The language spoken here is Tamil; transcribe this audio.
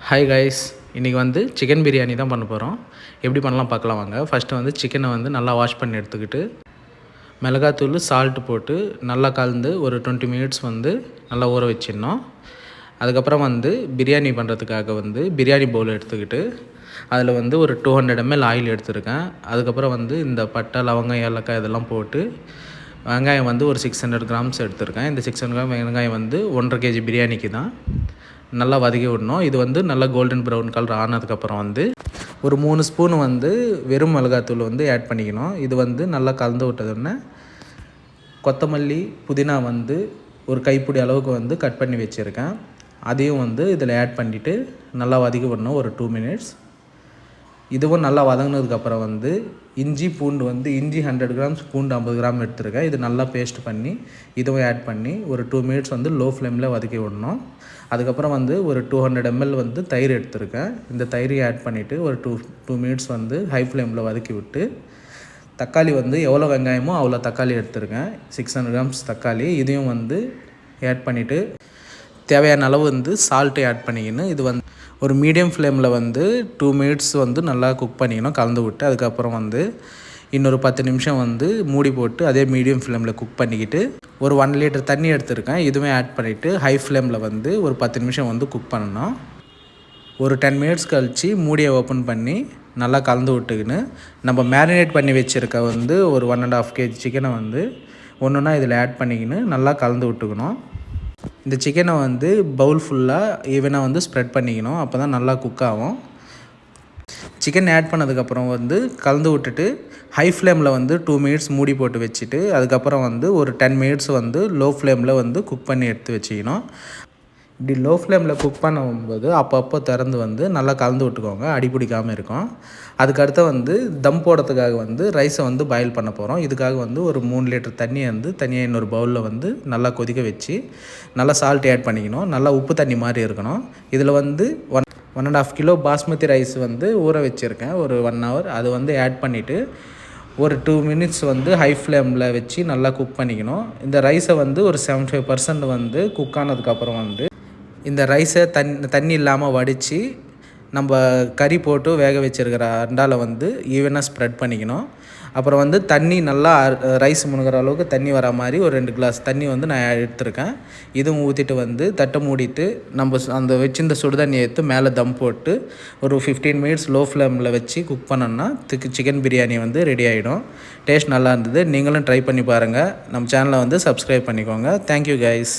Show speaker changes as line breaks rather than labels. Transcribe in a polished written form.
ஹாய் கைஸ், இன்றைக்கி வந்து சிக்கன் பிரியாணி தான் பண்ண போகிறோம். எப்படி பண்ணலாம் பார்க்கலாம் வாங்க. ஃபஸ்ட்டு வந்து சிக்கனை வந்து நல்லா வாஷ் பண்ணி எடுத்துக்கிட்டு மிளகாத்தூள் சால்ட்டு போட்டு நல்லா கலந்து ஒரு 20 மினிட்ஸ் வந்து நல்லா ஊற வச்சிடணும். அதுக்கப்புறம் வந்து பிரியாணி பண்ணுறதுக்காக வந்து பிரியாணி பவுல் எடுத்துக்கிட்டு அதில் வந்து ஒரு 200 ml ஆயில் எடுத்துருக்கேன். அதுக்கப்புறம் வந்து இந்த பட்டை, லவங்கம், ஏலக்காய் இதெல்லாம் போட்டு வெங்காயம் வந்து ஒரு 600 கிராம்ஸ் எடுத்துருக்கேன். இந்த 600 கிராம் வெங்காயம் வந்து 1.5 kg பிரியாணிக்கு தான். நல்லா வதக்கி விடணும். இது வந்து நல்லா கோல்டன் ப்ரௌன் கலர் ஆனதுக்கப்புறம் வந்து ஒரு 3 ஸ்பூன் வந்து வெறும் மிளகாத்தூள் வந்து ஆட் பண்ணிக்கணும். இது வந்து நல்லா கலந்து விட்டதுன்னு கொத்தமல்லி, புதினா வந்து ஒரு கைப்பிடி அளவுக்கு வந்து கட் பண்ணி வச்சுருக்கேன். அதையும் வந்து இதில் ஆட் பண்ணிவிட்டு நல்லா வதக்கி விடணும் ஒரு 2 மினிட்ஸ். இதுவும் நல்லா வதங்கினதுக்கப்புறம் வந்து இஞ்சி 100 கிராம்ஸ், பூண்டு 50 கிராம் எடுத்துருக்கேன். இது நல்லா பேஸ்ட் பண்ணி இதுவும் ஆட் பண்ணி ஒரு 2 மினிட்ஸ் வந்து லோ ஃப்ளேமில் வதக்கி விடணும். அதுக்கப்புறம் வந்து ஒரு 200 ml வந்து தயிர் எடுத்துருக்கேன். இந்த தயிரையும் ஆட் பண்ணிவிட்டு ஒரு 2 மினிட்ஸ் வந்து ஹை ஃப்ளேமில் வதக்கி விட்டு தக்காளி வந்து எவ்வளோ வெங்காயமோ அவ்வளோ தக்காளி எடுத்துருக்கேன். 600 கிராம்ஸ் தக்காளி இதையும் வந்து ஆட் பண்ணிவிட்டு தேவையான அளவு வந்து சால்ட்டு ஆட் பண்ணிக்கணும். இது வந்து ஒரு மீடியம் ஃப்ளேமில் வந்து 2 மினிட்ஸ் வந்து நல்லா குக் பண்ணிக்கணும் கலந்து விட்டு. அதுக்கப்புறம் வந்து இன்னொரு 10 நிமிஷம் வந்து மூடி போட்டு அதே மீடியம் ஃப்ளேமில் குக் பண்ணிக்கிட்டு ஒரு 1 லிட்டர் தண்ணி எடுத்துருக்கேன். இதுவுமே ஆட் பண்ணிவிட்டு ஹை ஃப்ளேமில் வந்து ஒரு 10 நிமிஷம் வந்து குக் பண்ணணும். ஒரு 10 மினிட்ஸ் கழித்து மூடியை ஓப்பன் பண்ணி நல்லா கலந்து விட்டுக்கின்னு நம்ம மேரினேட் பண்ணி வச்சுருக்க வந்து ஒரு 1.5 kg சிக்கனை வந்து ஒன்றுனா இதில் ஆட் பண்ணிக்கின்னு நல்லா கலந்து விட்டுக்கணும். இந்த சிக்கனை வந்து பவுல் ஃபுல்லாக ஈவனாக வந்து ஸ்ப்ரெட் பண்ணிக்கணும். அப்போ தான் நல்லா குக் ஆகும். சிக்கன் ஆட் பண்ணதுக்கப்புறம் வந்து கலந்து விட்டுட்டு ஹை ஃப்ளேமில் வந்து 2 மினிட்ஸ் மூடி போட்டு வச்சுட்டு அதுக்கப்புறம் வந்து ஒரு 10 மினிட்ஸ் வந்து லோ ஃப்ளேமில் வந்து குக் பண்ணி எடுத்து வச்சுக்கணும். இப்படி லோ ஃப்ளேமில் குக் பண்ணும்போது அப்பப்போ திறந்து வந்து நல்லா கலந்து விட்டுக்கோங்க, அடிப்பிடிக்காமல் இருக்கும். அதுக்கடுத்து வந்து தம் போடுறதுக்காக வந்து ரைஸை வந்து பாயில் பண்ண போகிறோம். இதுக்காக வந்து ஒரு 3 லிட்டர் தண்ணி வந்து தனியாக இன்னொரு பவுலில் வந்து நல்லா கொதிக்க வச்சு நல்லா சால்ட் ஆட் பண்ணிக்கணும். நல்லா உப்பு தண்ணி மாதிரி இருக்கணும். இதில் வந்து 1.5 கிலோ பாஸ்மதி ரைஸ் வந்து ஊற வச்சுருக்கேன் ஒரு 1 hour. அது வந்து ஆட் பண்ணிவிட்டு ஒரு 2 மினிட்ஸ் வந்து ஹை ஃப்ளேமில் வச்சு நல்லா குக் பண்ணிக்கணும். இந்த ரைஸை வந்து ஒரு 75% வந்து குக் ஆனதுக்கப்புறம் வந்து இந்த ரைஸை தண்ணி இல்லாமல் வடித்து நம்ம கறி போட்டு வேக வச்சுருக்கிற அண்டாவில் வந்து ஈவனாக ஸ்ப்ரெட் பண்ணிக்கணும். அப்புறம் வந்து தண்ணி நல்லா ரைஸ் முணுகிற அளவுக்கு தண்ணி வர மாதிரி ஒரு 2 கிளாஸ் தண்ணி வந்து நான் எடுத்துருக்கேன். இதுவும் ஊற்றிட்டு வந்து தட்டை மூடிட்டு நம்ம அந்த வச்சிருந்த சுடு தண்ணியை எடுத்து மேலே தம் போட்டு ஒரு 15 மினிட்ஸ் லோ ஃப்ளேமில் வச்சு குக் பண்ணோன்னா சிக்கன் பிரியாணி வந்து ரெடி ஆகிடும். டேஸ்ட் நல்லா இருந்தது. நீங்களும் ட்ரை பண்ணி பாருங்கள். நம்ம சேனலை வந்து சப்ஸ்கிரைப் பண்ணிக்கோங்க. Thank you guys.